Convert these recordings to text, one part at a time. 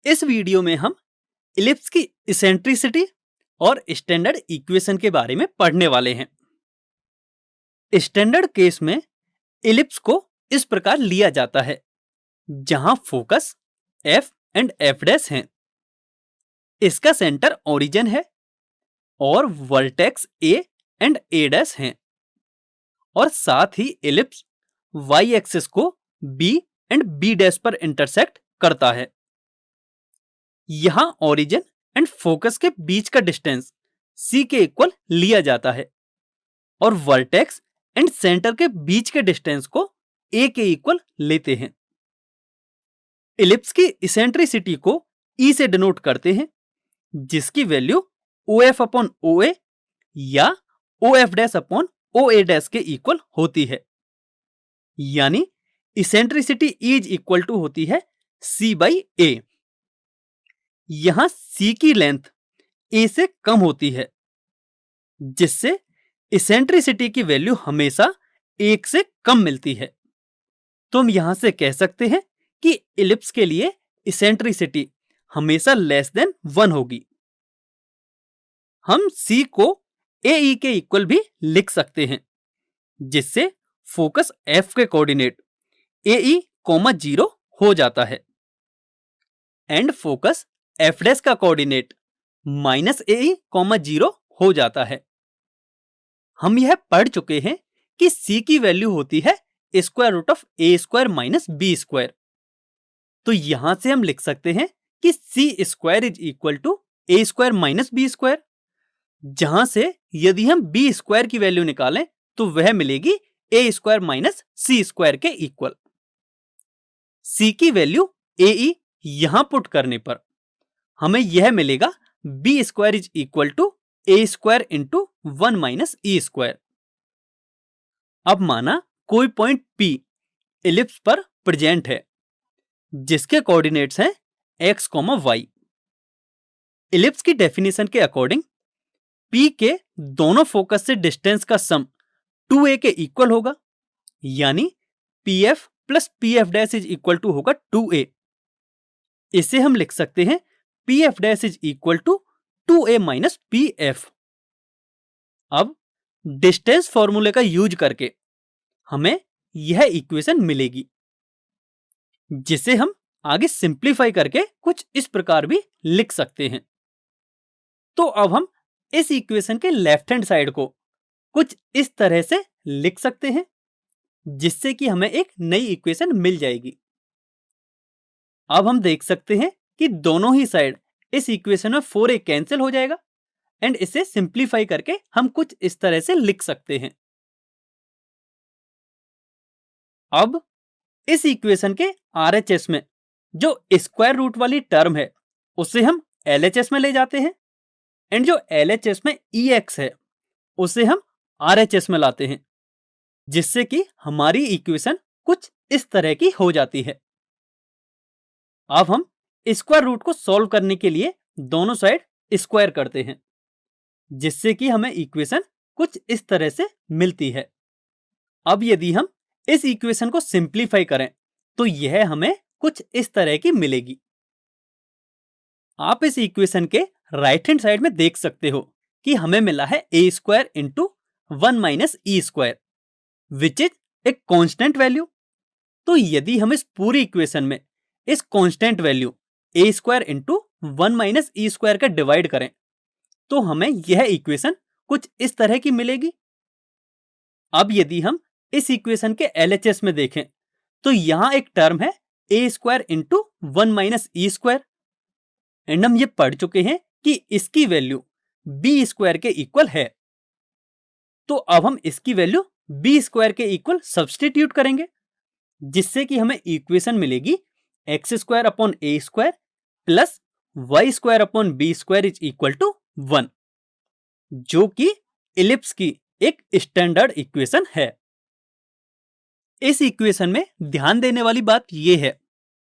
इस वीडियो में हम इलिप्स की इसेंट्रिसिटी और स्टैंडर्ड इक्वेशन के बारे में पढ़ने वाले हैं। स्टैंडर्ड केस में इलिप्स को इस प्रकार लिया जाता है जहां focus F and F dash हैं। इसका सेंटर ओरिजिन है और vertex A and A dash हैं और साथ ही इलिप्स वाई एक्सिस को बी एंड बी डैश पर इंटरसेक्ट करता है। यहां ओरिजिन एंड फोकस के बीच का डिस्टेंस सी के इक्वल लिया जाता है और वर्टेक्स एंड सेंटर के बीच के डिस्टेंस को ए के इक्वल लेते हैं। इलिप्स की इसेंट्रिसिटी को ई से डिनोट करते हैं जिसकी value O F upon O A या O F dash upon O A dash के इक्वल होती है, यानी इसेंट्रिसिटी इज इक्वल टू होती है सी बाई ए। यहां सी की लेंथ ए से कम होती है जिससे इसेंट्रिसिटी की वैल्यू हमेशा 1 से कम मिलती है। तो हम यहां से कह सकते हैं कि इलिप्स के लिए इसेंट्रिसिटी हमेशा लेस देन 1 होगी। हम सी को ए ई के इक्वल भी लिख सकते हैं जिससे फोकस एफ के कोऑर्डिनेट ए ई कोमा 0 हो जाता है एंड फोकस एफ डैश का कोऑर्डिनेट माइनस ए ई कोमा 0 हो जाता है। हम यह पढ़ चुके हैं कि सी की वैल्यू होती है square root of a square minus b square. तो यहां से हम लिख सकते हैं कि c square is equal to a square minus b square, जहां से यदि हम बी स्क्वायर की वैल्यू निकालें तो वह मिलेगी ए स्क्वायर माइनस सी स्क्वायर के इक्वल। सी की वैल्यू ए ई यहां पुट करने पर हमें यह मिलेगा b square is equal to a square into 1 minus e square. अब माना कोई पॉइंट P इलिप्स पर प्रेजेंट है जिसके कोऑर्डिनेट्स हैं x, y। इलिप्स की डेफिनेशन के अकॉर्डिंग P के दोनों फोकस से डिस्टेंस का सम 2a के इक्वल होगा, यानी PF plus PF dash is equal to होगा 2a। इसे हम लिख सकते हैं PF dash is equal to 2a minus PF। अब डिस्टेंस फॉर्मूले का यूज करके हमें यह इक्वेशन मिलेगी जिसे हम आगे सिंप्लीफाई करके कुछ इस प्रकार भी लिख सकते हैं। तो अब हम इस इक्वेशन के लेफ्ट हैंड साइड को कुछ इस तरह से लिख सकते हैं जिससे कि हमें एक नई इक्वेशन मिल जाएगी। अब हम देख सकते हैं कि दोनों ही साइड इस इक्वेशन में 4a कैंसिल हो जाएगा एंड इसे सिंप्लीफाई करके हम कुछ इस तरह से लिख सकते हैं। अब इस इक्वेशन के RHS में जो स्क्वायर रूट वाली टर्म है उसे हम LHS में ले जाते हैं एंड जो LHS में EX है उसे हम RHS में लाते हैं जिससे कि हमारी इक्वेशन कुछ इस तरह की हो जाती है। अब हम स्क्वायर रूट को सॉल्व करने के लिए दोनों साइड स्क्वायर करते हैं जिससे कि हमें इक्वेशन कुछ इस तरह से मिलती है। अब यदि हम इस इक्वेशन को सिंप्लीफाई करें तो यह हमें कुछ इस तरह की मिलेगी। आप इस इक्वेशन के राइट हैंड साइड में देख सकते हो कि हमें मिला है a square into 1 minus e square which is a constant value. तो यदि हम इस पूरी इक्वेशन में इस constant value a square into 1 minus e square का डिवाइड करें तो हमें यह इक्वेशन कुछ इस तरह की मिलेगी। अब यदि हम इस इक्वेशन के LHS में देखें तो यहां एक टर्म है a square into 1 minus e square and हम ये पढ़ चुके हैं कि इसकी वैल्यू बी स्क्वायर के इक्वल है। तो अब हम इसकी वैल्यू बी स्क्वायर के इक्वल सब्स्टिट्यूट करेंगे जिससे कि हमें इक्वेशन मिलेगी x square upon a square plus y square upon b square is equal to 1, जो कि इलिप्स की एक स्टैंडर्ड इक्वेशन है। इस इक्वेशन में ध्यान देने वाली बात यह है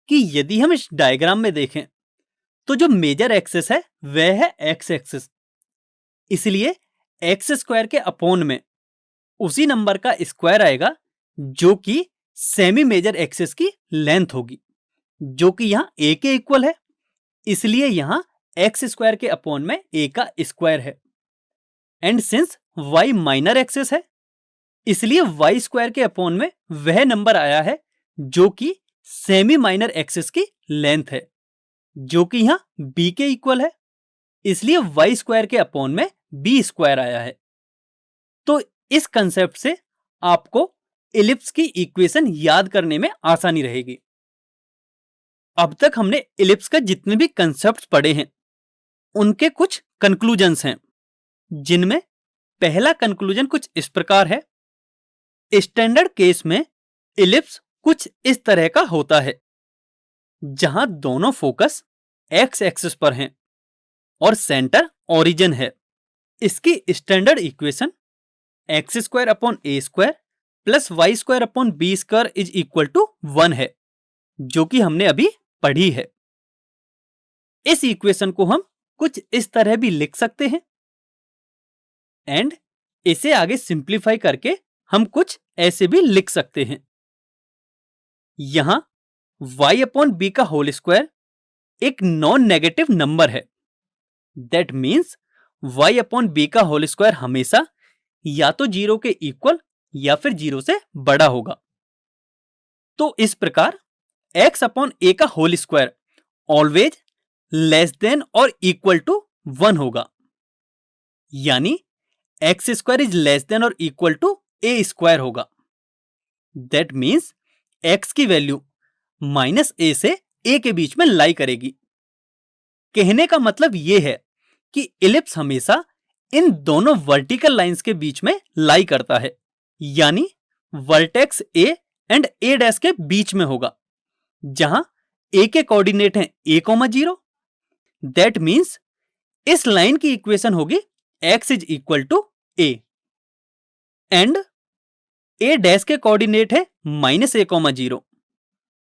कि यदि हम इस डायग्राम में देखें तो जो मेजर एक्सिस है वह है एक्स एक्सिस, इसलिए एक्स स्क्वायर के अपॉन में उसी नंबर का स्क्वायर आएगा जो कि सेमी मेजर एक्सिस की लेंथ होगी, जो कि यहां ए के इक्वल है इसलिए यहां एक्स स्क्वायर के अपॉन में ए का स्क्वायर है। And since y minor axis है, इसलिए y स्क्वायर के अपॉन में वह नंबर आया है जो कि सेमी माइनर एक्सिस की लेंथ है, जो कि यहां b के इक्वल है। इसलिए y स्क्वायर के अपॉन में b स्क्वायर आया है। तो इस कंसेप्ट से आपको इलिप्स की इक्वेशन याद करने में आसानी रहेगी। अब तक हमने इलिप्स का जितने भी कंसेप्ट्स पढ़े हैं उनके कुछ कंक्लूजन्स हैं, जिनमें पहला कंक्लूजन कुछ इस प्रकार है। स्टैंडर्ड केस में इलिप्स कुछ इस तरह का होता है, जहां दोनों फोकस एक्स एक्सिस पर हैं और सेंटर ओरिजिन है। इसकी standard equation x square upon a square plus y square upon b square is equal to 1 है, जो कि हमने अभी पढ़ी है। इस इक्वेशन को हम कुछ इस तरह भी लिख सकते हैं एंड इसे आगे सिंप्लीफाई करके हम कुछ ऐसे भी लिख सकते हैं। यहां y अपॉन बी का होल स्क्वायर एक नॉन नेगेटिव नंबर है। That means y upon b का होल स्क्वायर हमेशा या तो 0 के इक्वल या फिर 0 से बड़ा होगा। तो इस प्रकार x अपॉन a का whole square always less than और इक्वल टू 1 होगा, यानी x square is less than और इक्वल टू ए स्क्वायर होगा। दैट मीन्स एक्स की वैल्यू माइनस ए से ए के बीच में लाई करेगी। कहने का मतलब यह है कि इलिप्स हमेशा इन दोनों वर्टिकल लाइंस के बीच में लाई करता है, यानी vertex A and A dash के बीच में होगा, जहां ए के कोऑर्डिनेट हैं a, 0। दैट मीन्स इस लाइन की इक्वेशन होगी x is equal to a and a dash के कोऑर्डिनेट है माइनस a, 0,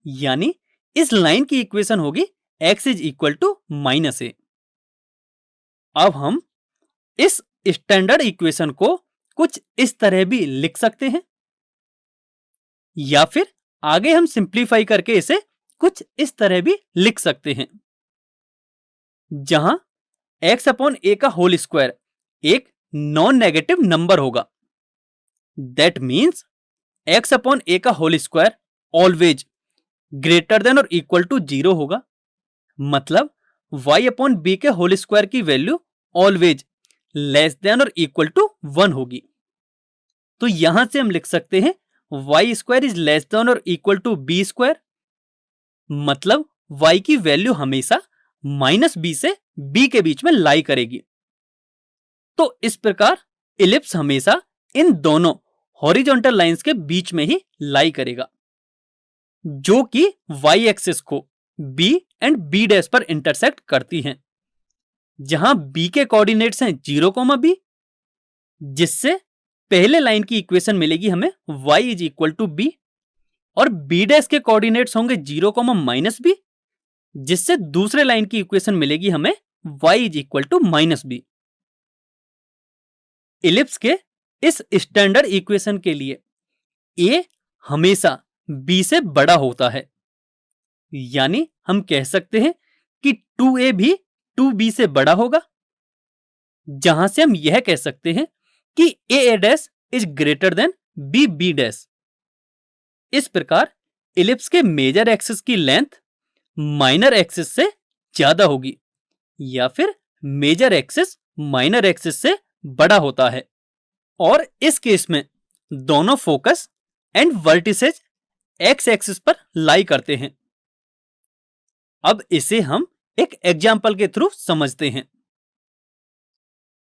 यानी इस लाइन की इक्वेशन होगी x is equal to minus a। अब हम इस स्टैंडर्ड इक्वेशन को कुछ इस तरह भी लिख सकते हैं, या फिर आगे हम सिंप्लीफाई करके इसे कुछ इस तरह भी लिख सकते हैं, जहां x अपॉन a का होल स्क्वायर एक नॉन नेगेटिव नंबर होगा। That means x upon a का whole square always greater than और इक्वल टू 0 होगा। मतलब y अपॉन b के होल स्क्वायर की वैल्यू ऑलवेज लेस देन और इक्वल टू 1 होगी। तो यहां से हम लिख सकते हैं y square is less than और इक्वल टू b स्क्वायर। मतलब y की वैल्यू हमेशा माइनस b से b के बीच में लाई करेगी। तो इस प्रकार इलिप्स हमेशा इन दोनों हॉरिजॉन्टल लाइंस के बीच में ही लाई करेगा, जो कि y एक्सिस को b एंड b डैश पर इंटरसेक्ट करती हैं, जहां b के कोऑर्डिनेट्स हैं 0, b, जिससे पहले लाइन की इक्वेशन मिलेगी हमें y is equal to b, और b डैश के कोऑर्डिनेट्स होंगे 0, -b, जिससे दूसरे लाइन की इक्वेशन मिलेगी हमें y is equal to -b। Ellipse के इस स्टैंडर्ड इक्वेशन के लिए a हमेशा b से बड़ा होता है, यानी हम कह सकते हैं कि 2a भी 2b से बड़ा होगा, जहां से हम यह कह सकते हैं कि a dash is greater than b dash. इस प्रकार इलिप्स के मेजर एक्सिस की लेंथ माइनर एक्सिस से ज्यादा होगी, या फिर मेजर एक्सिस माइनर एक्सिस से बड़ा होता है, और इस केस में दोनों focus and vertices x axis पर लाई करते हैं। अब इसे हम एक एग्जाम्पल के थ्रू समझते हैं।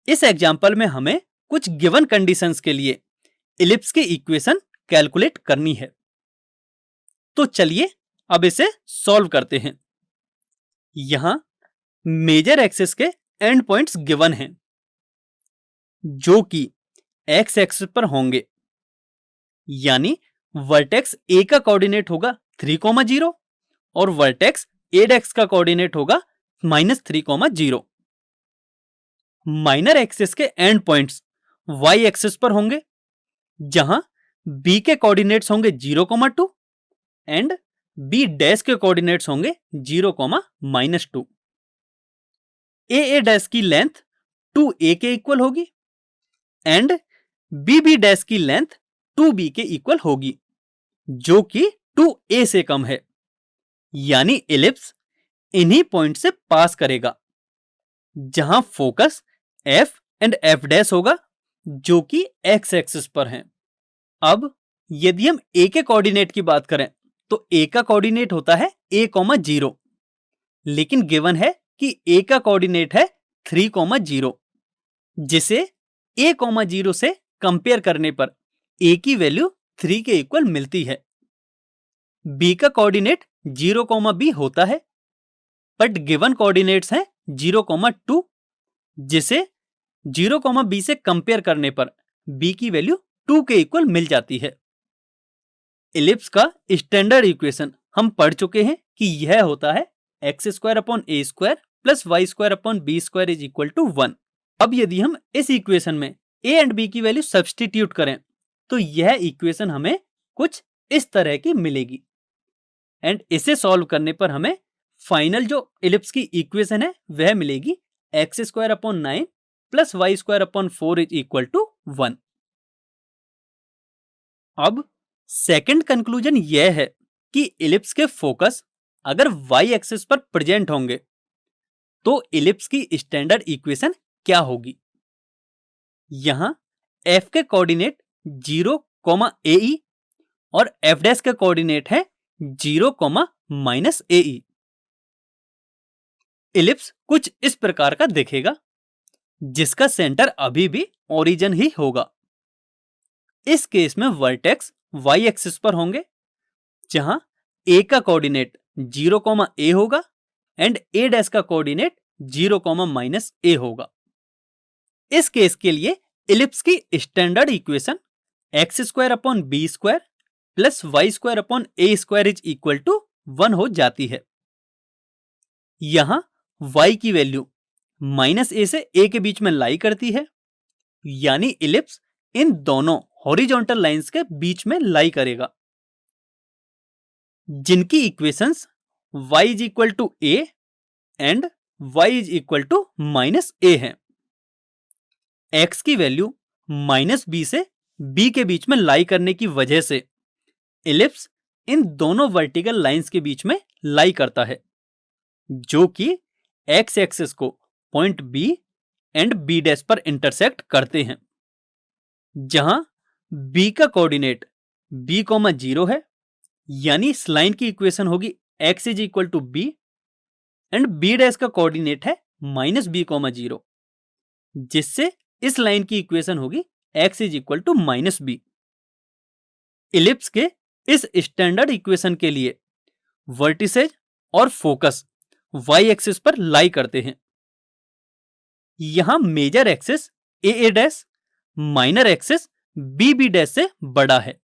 इस एग्जाम्पल में हमें कुछ गिवन कंडीशंस के लिए इलिप्स की इक्वेशन कैलकुलेट करनी है। तो चलिए अब इसे सॉल्व करते हैं। यहां मेजर एक्सिस के एंड पॉइंट्स गिवन हैं, जो कि एक्स एक्सिस पर होंगे, यानी वर्टेक्स ए का कोऑर्डिनेट होगा 3, 0 और वर्टेक्स ए डैश का कोऑर्डिनेट होगा -3, 0। माइनर एक्सिस के एंड पॉइंट्स वाई एक्सिस पर होंगे, जहां बी के कोऑर्डिनेट्स होंगे 0, 2 एंड बी डैश के कोऑर्डिनेट्स होंगे 0, -2। ए डैश की लेंथ 2a के इक्वल होगी एंड बी डैश की लेंथ 2b के इक्वल होगी, जो कि 2a से कम है। यानी इलिप्स इन्हीं पॉइंट से पास करेगा जहां focus f and f dash होगा, जो कि x एक्सिस पर है। अब यदि हम a के कोऑर्डिनेट की बात करें तो a का कोऑर्डिनेट होता है a,0, लेकिन गिवन है कि a का कोऑर्डिनेट है 3,0, जिसे a,0 से कंपेयर करने पर a की वैल्यू 3 के इक्वल मिलती है। b का कोऑर्डिनेट 0,b होता है, बट गिवन कोऑर्डिनेट्स हैं 0,2, जिसे 0,b से कंपेयर करने पर b की वैल्यू 2 के इक्वल मिल जाती है। इलिप्स का स्टैंडर्ड इक्वेशन हम पढ़ चुके हैं कि यह होता है x² plus y² is equal to 1। अब यदि हम इस इक्वेशन में a एंड b की वैल्यू सब्स्टिट्यूट करें तो यह इक्वेशन हमें कुछ इस तरह की मिलेगी एंड इसे सॉल्व करने पर हमें फाइनल जो इलिप्स की इक्वेशन है वह मिलेगी x² plus y² is equal to 1। अब सेकंड कंक्लूजन यह है कि इलिप्स के फोकस अगर y एक्सिस पर प्रेजेंट होंगे तो इलिप्स की स्टैंडर्ड इक्वेशन क्या होगी। यहां f के कोऑर्डिनेट 0, ae और f डैश का कोऑर्डिनेट है 0, ae। इलिप्स कुछ इस प्रकार का दिखेगा, जिसका सेंटर अभी भी ओरिजिन ही होगा। इस केस में वर्टेक्स y एक्सिस पर होंगे, जहां a का कोऑर्डिनेट 0, a होगा एंड a डैश का कोऑर्डिनेट 0, a होगा। इस केस के लिए इलिप्स की standard equation x² plus y² is equal to 1 हो जाती है। यहां y की वैल्यू -a से a के बीच में लाई करती है, यानी इलिप्स इन दोनों हॉरिजॉन्टल लाइंस के बीच में लाई करेगा, जिनकी equations y is equal to a and y is equal to -a है। x की वैल्यू -b से b के बीच में लाई करने की वजह से इलिप्स इन दोनों वर्टिकल लाइंस के बीच में लाई करता है, जो कि x एक्सिस को point b and b dash पर इंटरसेक्ट करते हैं। जहां b का कोऑर्डिनेट b,0 है, यानी इस लाइन की इक्वेशन होगी x is equal to b and b dash का कोऑर्डिनेट है -b,0, जिससे इस लाइन की इक्वेशन होगी x is equal to -b। Ellipse के इस स्टैंडर्ड इक्वेशन के लिए वर्टिसेज और फोकस y एक्सिस पर लाई करते हैं। यहां major axis a dash, minor axis b dash से बड़ा है।